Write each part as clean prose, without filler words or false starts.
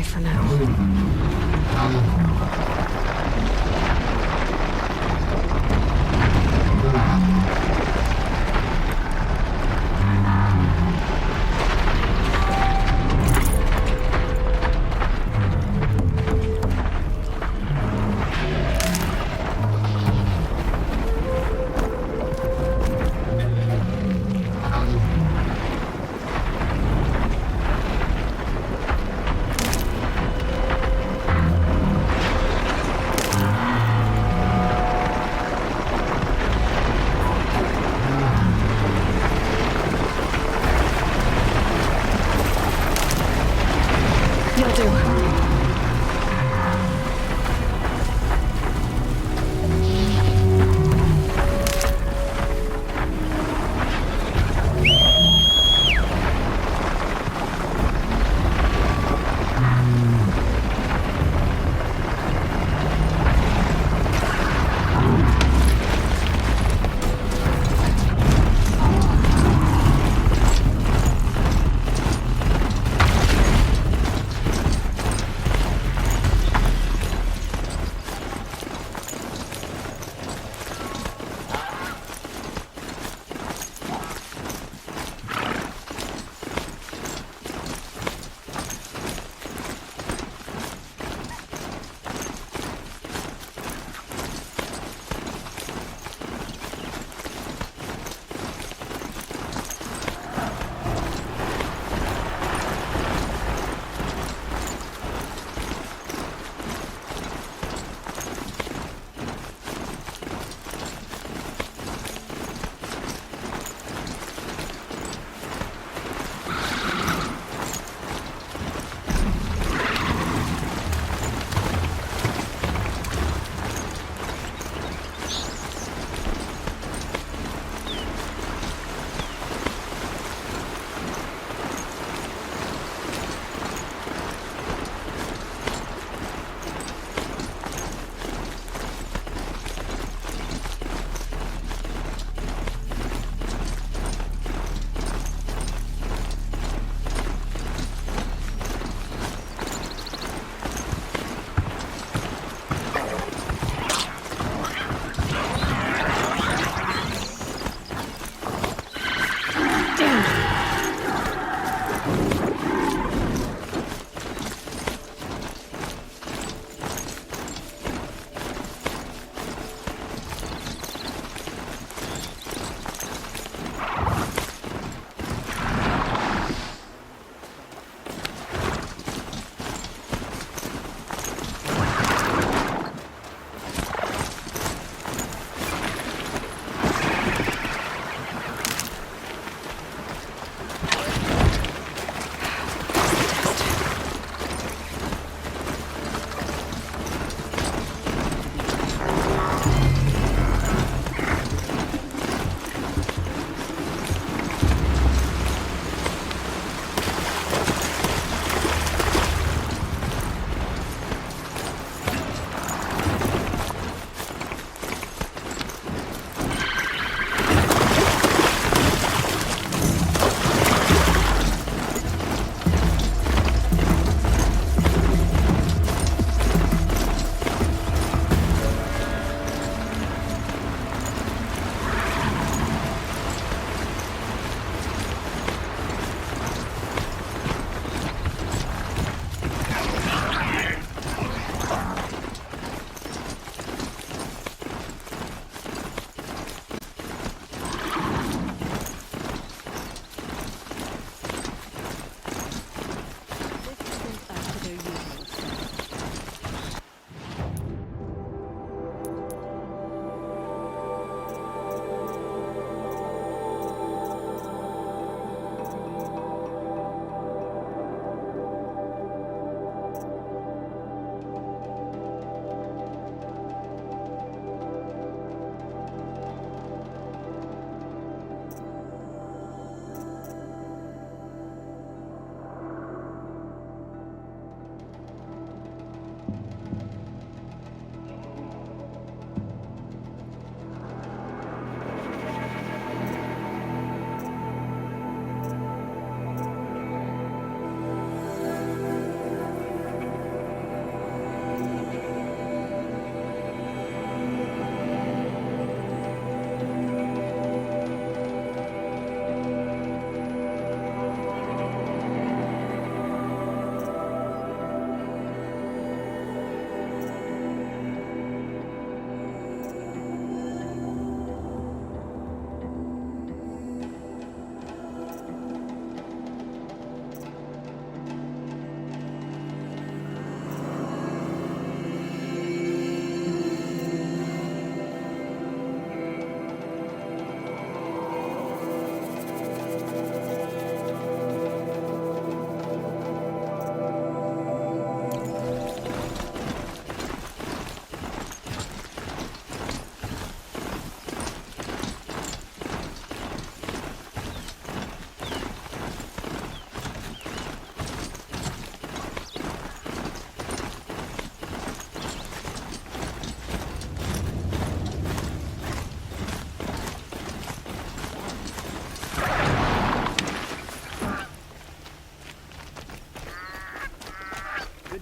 for now.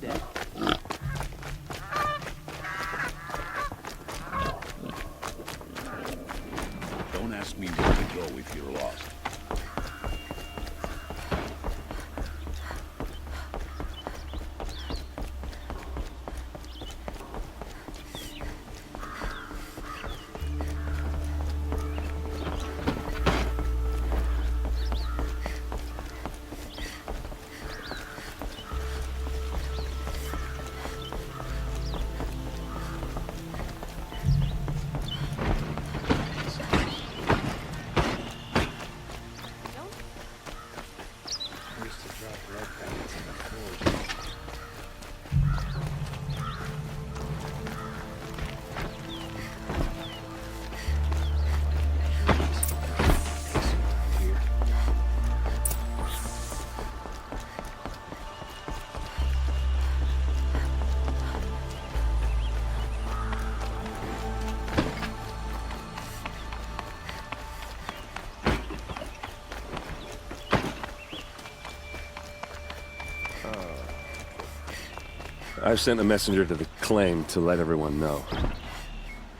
Good day. Don't ask me where to go if you're lost. I've sent a messenger to the claim to let everyone know.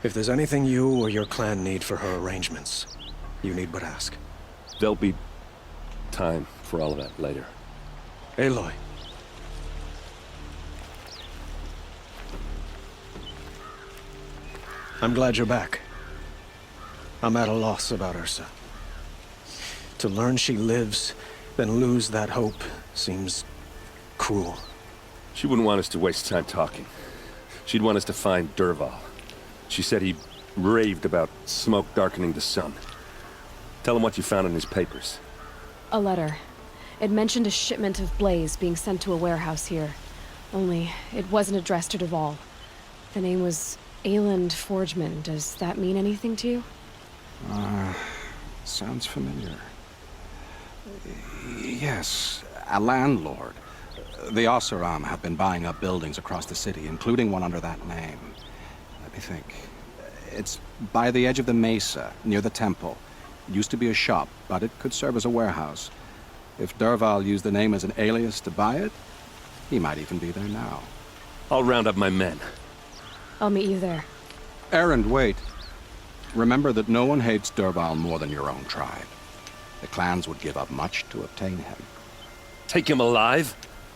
If there's anything you or your clan need for her arrangements, you need but ask. There'll be time for all of that later. Aloy. I'm glad you're back. I'm at a loss about Ursa. To learn she lives, then lose that hope, seems cruel. She wouldn't want us to waste time talking. She'd want us to find Dervahl. She said he raved about smoke darkening the sun. Tell him what you found in his papers. A letter. It mentioned a shipment of blaze being sent to a warehouse here. Only, it wasn't addressed to Dervahl. The name was Ayland Forgeman. Does that mean anything to you? Sounds familiar. Yes, a landlord. The Oseram have been buying up buildings across the city, including one under that name. Let me think. It's by the edge of the mesa, near the temple. It used to be a shop, but it could serve as a warehouse. If Dervahl used the name as an alias to buy it, he might even be there now. I'll round up my men. I'll meet you there. Erend, wait. Remember that no one hates Dervahl more than your own tribe. The clans would give up much to obtain him. Take him alive?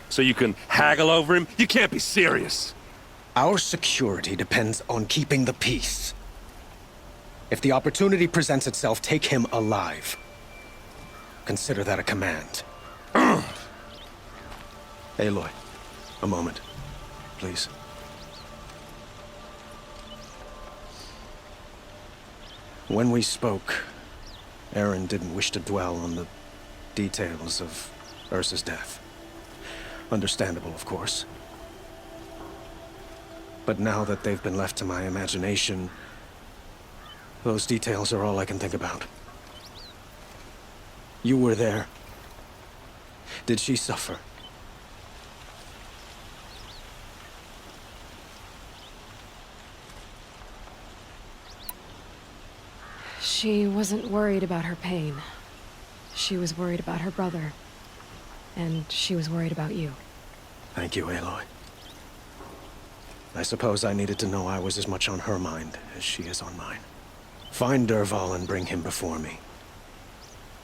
So you can haggle over him? You can't be serious! Our security depends on keeping the peace. If the opportunity presents itself, take him alive. Consider that a command. Aloy, a moment, please. When we spoke, Erend didn't wish to dwell on the details of Ursa's death. Understandable, of course. But now that they've been left to my imagination, those details are all I can think about. You were there. Did she suffer? She wasn't worried about her pain. She was worried about her brother. And she was worried about you. Thank you, Aloy. I suppose I needed to know I was as much on her mind as she is on mine. Find Dervahl and bring him before me.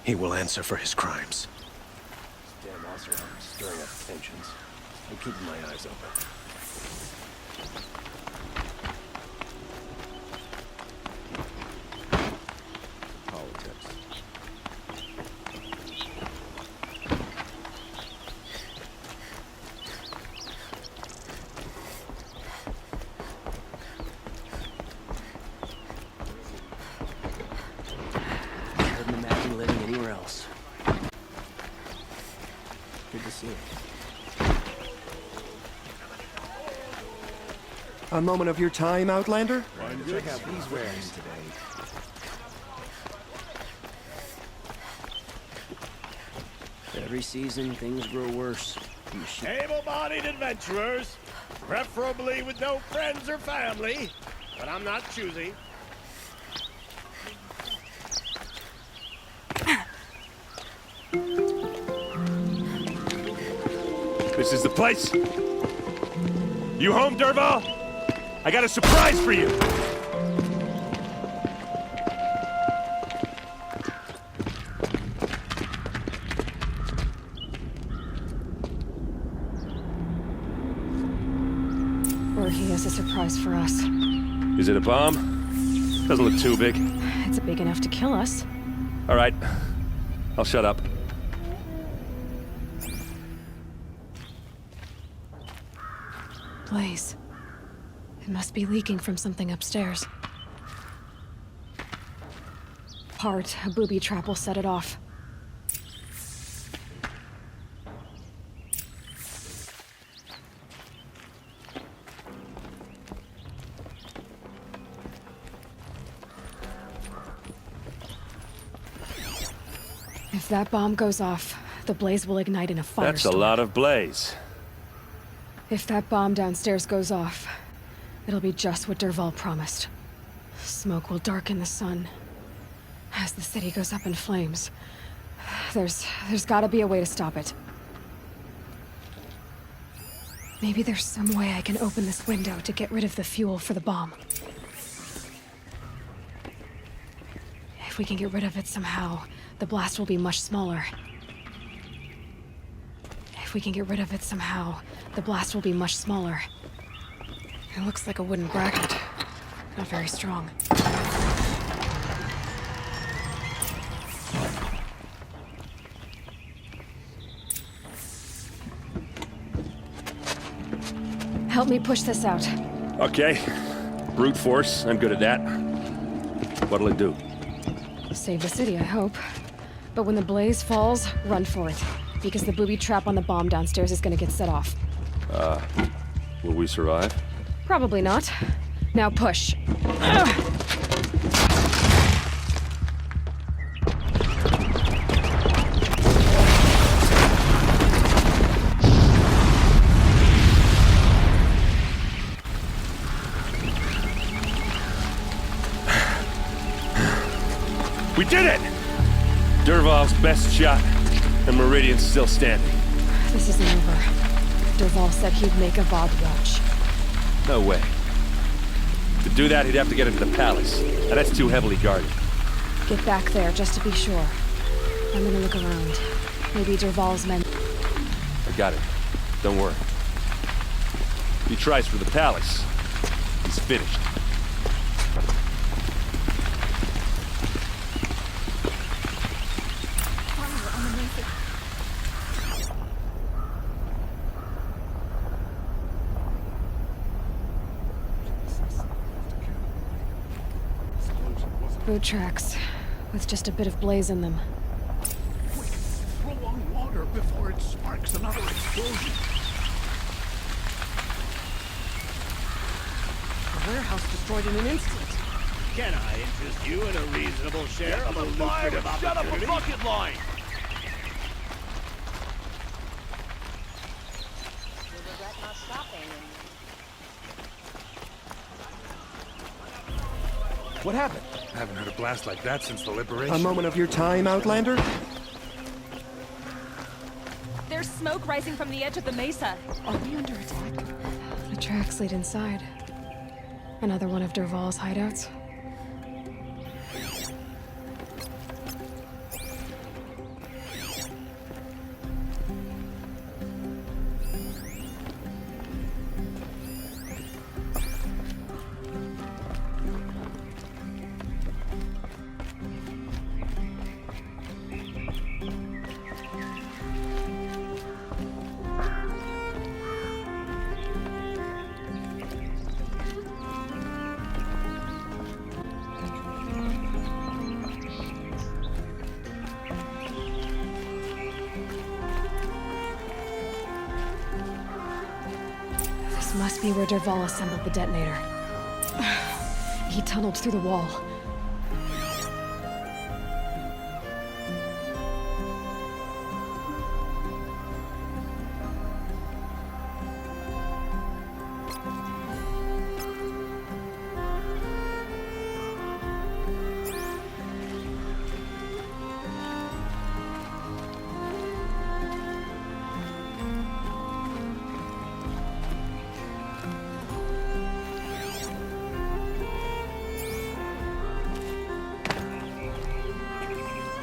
He will answer for his crimes. Damn Oseram stirring up tensions. I'm keeping my eyes open. Politics. Couldn't imagine living anywhere else. Good to see you. A moment of your time, Outlander? Check out these wares today. Every season, things grow worse. Able-bodied adventurers, preferably with no friends or family, but I'm not choosy. This is the place! You home, Dervahl? I got a surprise for you! Or he has a surprise for us. Is it a bomb? Doesn't look too big. It's big enough to kill us. All right. I'll shut up. Blaze. It must be leaking from something upstairs. Part, a booby trap will set it off. If that bomb goes off, the blaze will ignite in a firestorm. That's a lot of blaze. If that bomb downstairs goes off, it'll be just what Dervahl promised. Smoke will darken the sun. As the city goes up in flames, there's gotta be a way to stop it. Maybe there's some way I can open this window to get rid of the fuel for the bomb. If we can get rid of it somehow, the blast will be much smaller. If we can get rid of it somehow, the blast will be much smaller. It looks like a wooden bracket. Not very strong. Help me push this out. Okay. Brute force. I'm good at that. What'll it do? Save the city, I hope. But when the blaze falls, run for it. Because the booby trap on the bomb downstairs is gonna get set off. Will we survive? Probably not. Now push. We did it! Dervahl's best shot, and Meridian's still standing. This isn't over. Dervahl said he'd make a Avad watch. No way. To do that, he'd have to get into the palace, and that's too heavily guarded. Get back there, just to be sure. I'm gonna look around. Maybe Dervahl's men... I got it. Don't worry. If he tries for the palace, he's finished. Boot tracks, with just a bit of blaze in them. Quick, throw on water before it sparks another explosion. The warehouse destroyed in an instant. Can I interest you in a reasonable share of a lucrative opportunity? Shut up a bucket line! What happened? I haven't heard a blast like that since the liberation. A moment of your time, Outlander? There's smoke rising from the edge of the mesa. Are we under attack? The tracks lead inside. Another one of Dervahl's hideouts. This must be where Dervahl assembled the detonator. He tunneled through the wall.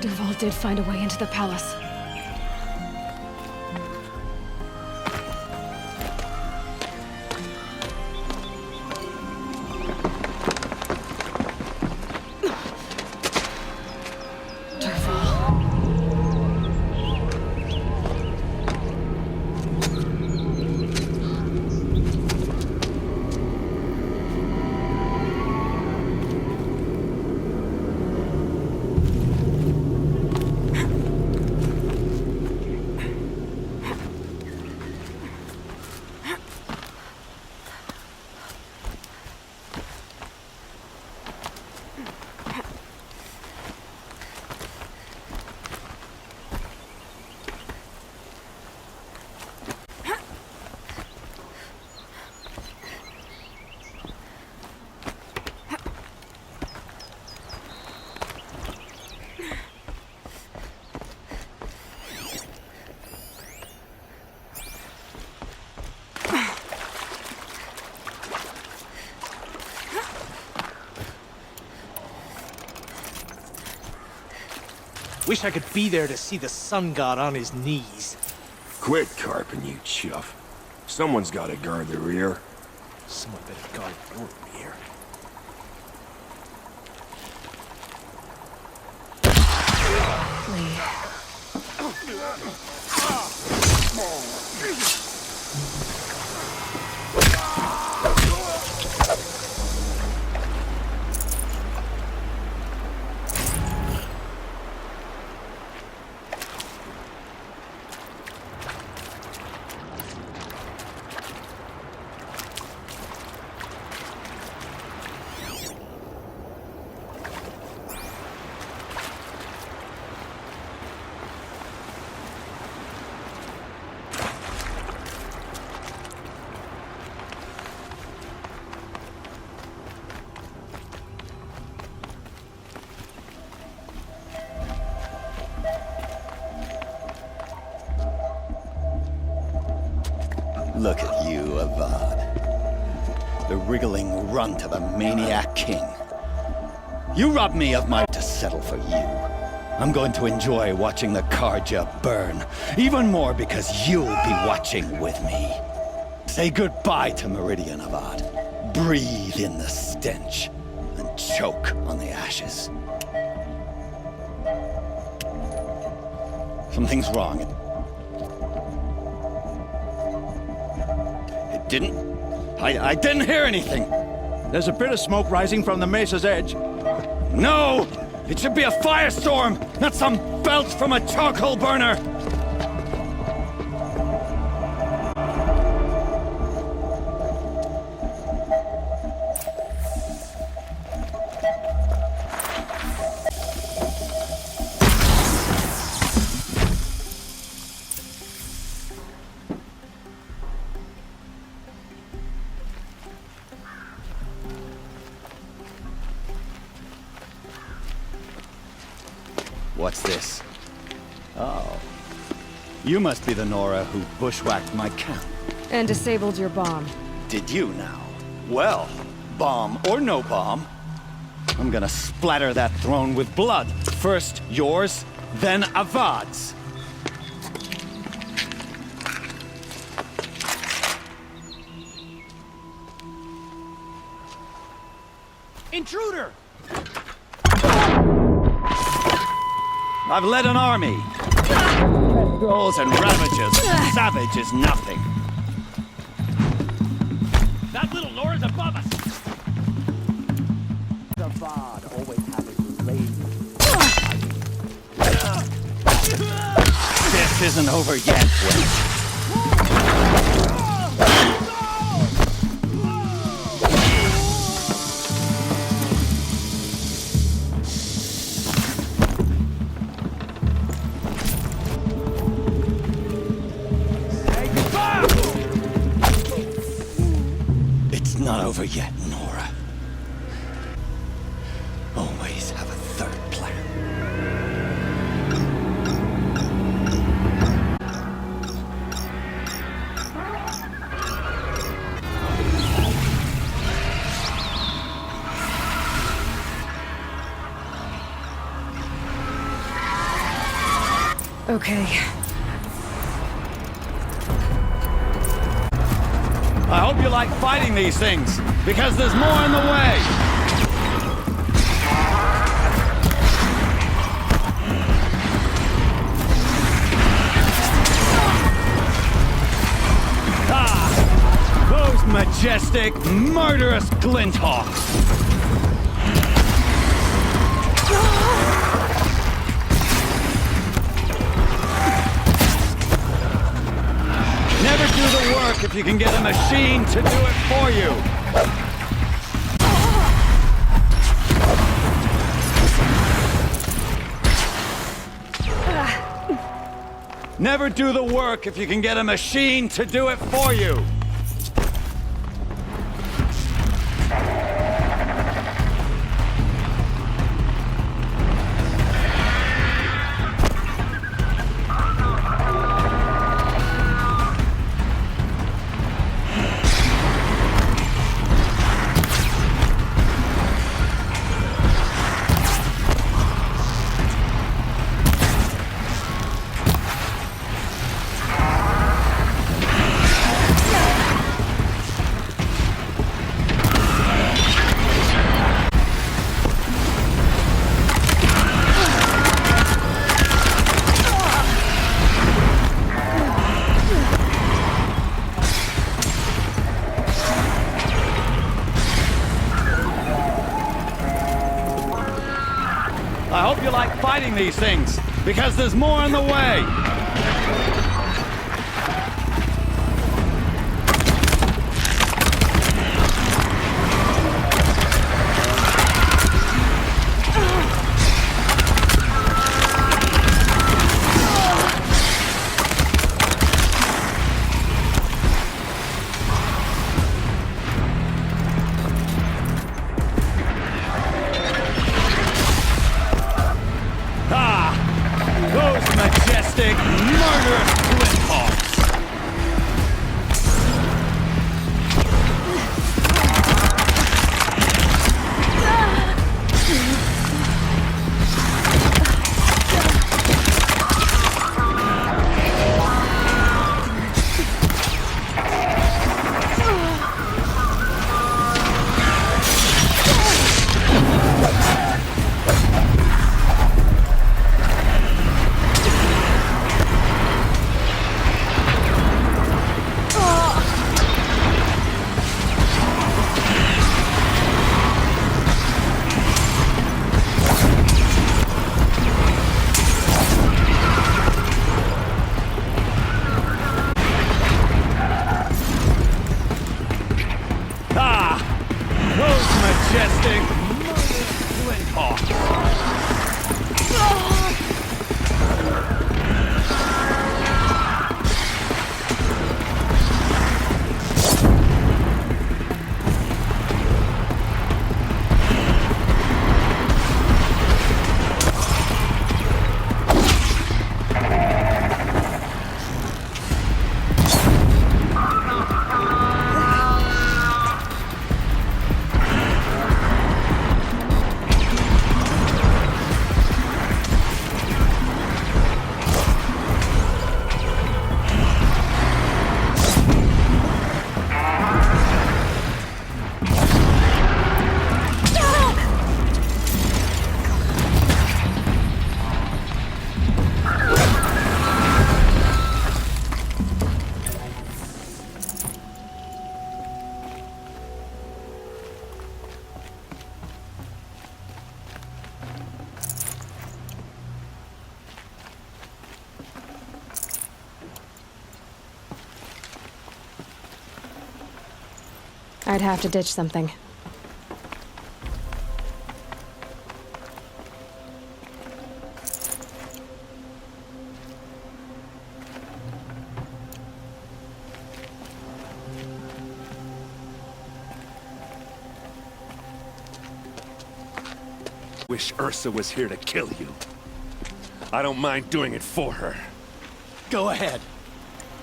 Dervahl did find a way into the palace. Wish I could be there to see the sun god on his knees. Quit carping, you chuff. Someone's gotta guard the rear. Someone better guard your rear. Look at you, Avad. The wriggling runt of a maniac king. You robbed me of my to settle for you. I'm going to enjoy watching the Carja burn, even more because you'll be watching with me. Say goodbye to Meridian, Avad. Breathe in the stench and choke on the ashes. Something's wrong. It didn't? I didn't hear anything. There's a bit of smoke rising from the mesa's edge. No! It should be a firestorm, not some belch from a charcoal burner! What's this? Oh. You must be the Nora who bushwhacked my camp. And disabled your bomb. Did you now? Well, bomb or no bomb, I'm gonna splatter that throne with blood. First yours, then Avad's. Intruder! I've led an army. Trolls and ravagers. Savage is nothing. That little Nora's above us! Avad always have it lazy. This isn't over yet, Witch. It's not over yet, Nora. Always have a third plan. Okay. I hope you like fighting these things, because there's more in the way! Ah! Those majestic, murderous Glinthawks! Never do the work if you can get a machine to do it for you. Never do the work if you can get a machine to do it for you. I hope you like fighting these things, because there's more in the way! Those majestic, murderous Glinthawks! Those majestic, murderous Glinthawks! I'd have to ditch something. Wish Ursa was here to kill you. I don't mind doing it for her. Go ahead.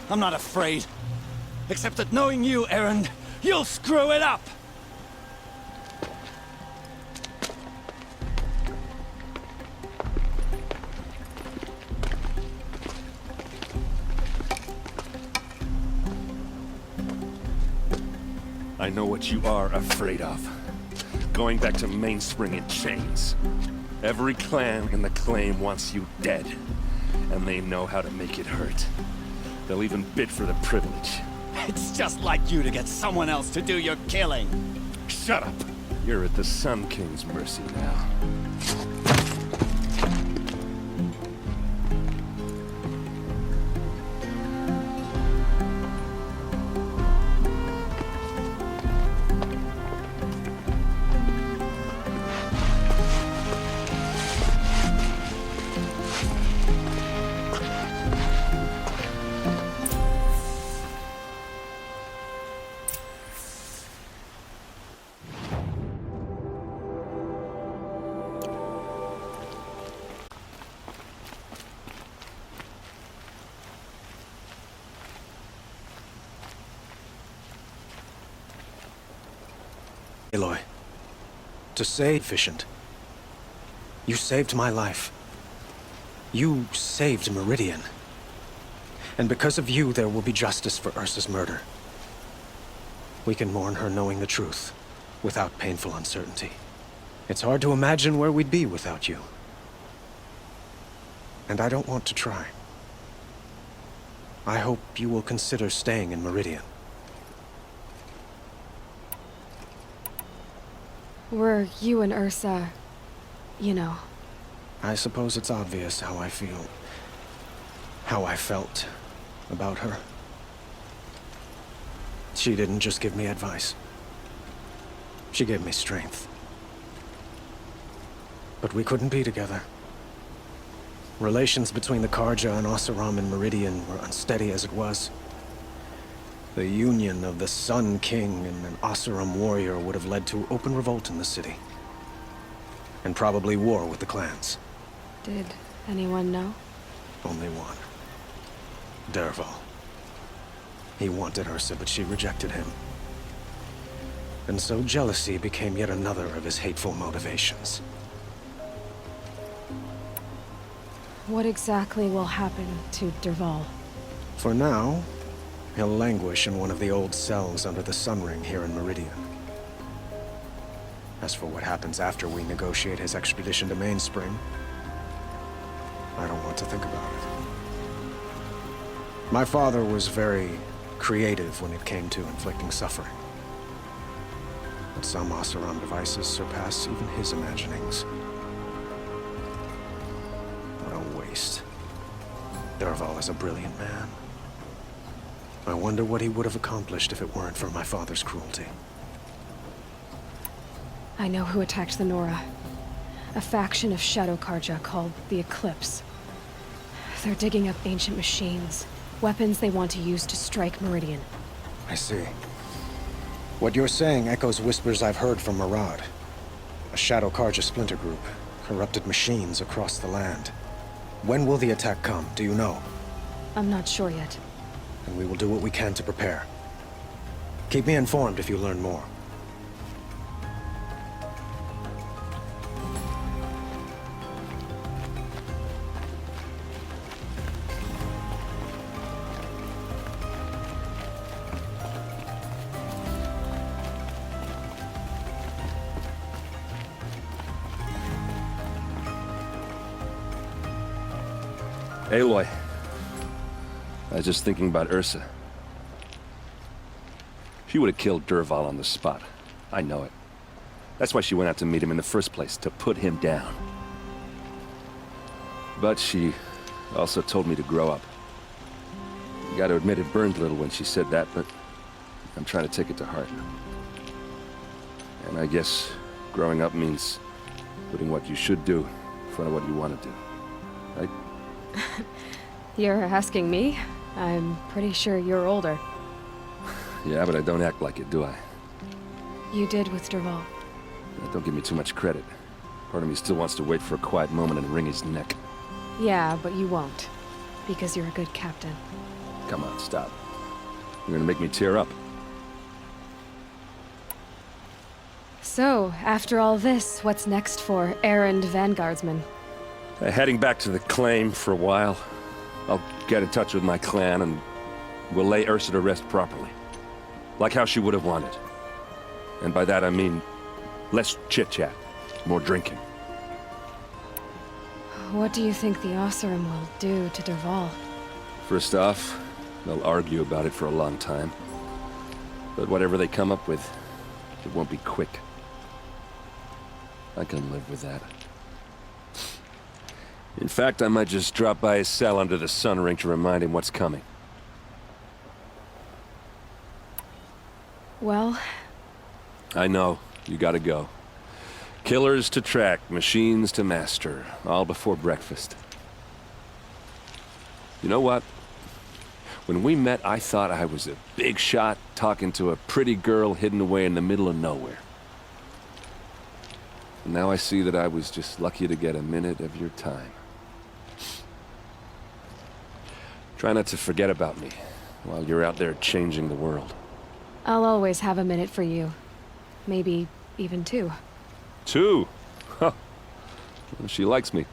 I'm not afraid. Except that knowing you, Erend, you'll screw it up! I know what you are afraid of. Going back to Mainspring in chains. Every clan in the claim wants you dead. And they know how to make it hurt. They'll even bid for the privilege. It's just like you to get someone else to do your killing. Shut up! You're at the Sun King's mercy now. Aloy, to say efficient, you saved my life. You saved Meridian. And because of you, there will be justice for Ursa's murder. We can mourn her knowing the truth, without painful uncertainty. It's hard to imagine where we'd be without you. And I don't want to try. I hope you will consider staying in Meridian. Were you and Ursa, you know? I suppose it's obvious how I feel. How I felt about her. She didn't just give me advice. She gave me strength. But we couldn't be together. Relations between the Carja and Oseram and Meridian were unsteady as it was. The union of the Sun King and an Oseram warrior would have led to open revolt in the city. And probably war with the clans. Did anyone know? Only one. Dervahl. He wanted Ursa, but she rejected him. And so jealousy became yet another of his hateful motivations. What exactly will happen to Dervahl? For now, he'll languish in one of the old cells under the Sun Ring here in Meridian. As for what happens after we negotiate his extradition to Mainspring, I don't want to think about it. My father was very creative when it came to inflicting suffering. But some Oseram devices surpass even his imaginings. What a waste. Dervahl is a brilliant man. I wonder what he would have accomplished if it weren't for my father's cruelty. I know who attacked the Nora. A faction of Shadow Carja called the Eclipse. They're digging up ancient machines. Weapons they want to use to strike Meridian. I see. What you're saying echoes whispers I've heard from Murad. A Shadow Carja splinter group. Corrupted machines across the land. When will the attack come, do you know? I'm not sure yet. And we will do what we can to prepare. Keep me informed if you learn more. Aloy. I was just thinking about Ursa. She would have killed Dervahl on the spot. I know it. That's why she went out to meet him in the first place, to put him down. But she also told me to grow up. You gotta admit it burned a little when she said that, but I'm trying to take it to heart. And I guess growing up means putting what you should do in front of what you want to do. Right? You're asking me? I'm pretty sure you're older. Yeah, but I don't act like it, do I? You did with Dervahl. Don't give me too much credit. Part of me still wants to wait for a quiet moment and wring his neck. Yeah, but you won't. Because you're a good captain. Come on, stop. You're gonna make me tear up. So, after all this, what's next for errand vanguardsman? Heading back to the claim for a while. I'll get in touch with my clan and we'll lay Ursa to rest properly. Like how she would have wanted. And by that I mean less chit-chat, more drinking. What do you think the Osseram will do to Dervahl? First off, they'll argue about it for a long time. But whatever they come up with, it won't be quick. I can live with that. In fact, I might just drop by his cell under the sun ring to remind him what's coming. Well... I know. You gotta go. Killers to track, machines to master, all before breakfast. You know what? When we met, I thought I was a big shot talking to a pretty girl hidden away in the middle of nowhere. And now I see that I was just lucky to get a minute of your time. Try not to forget about me while you're out there changing the world. I'll always have a minute for you. Maybe even two. 2? Huh. She likes me.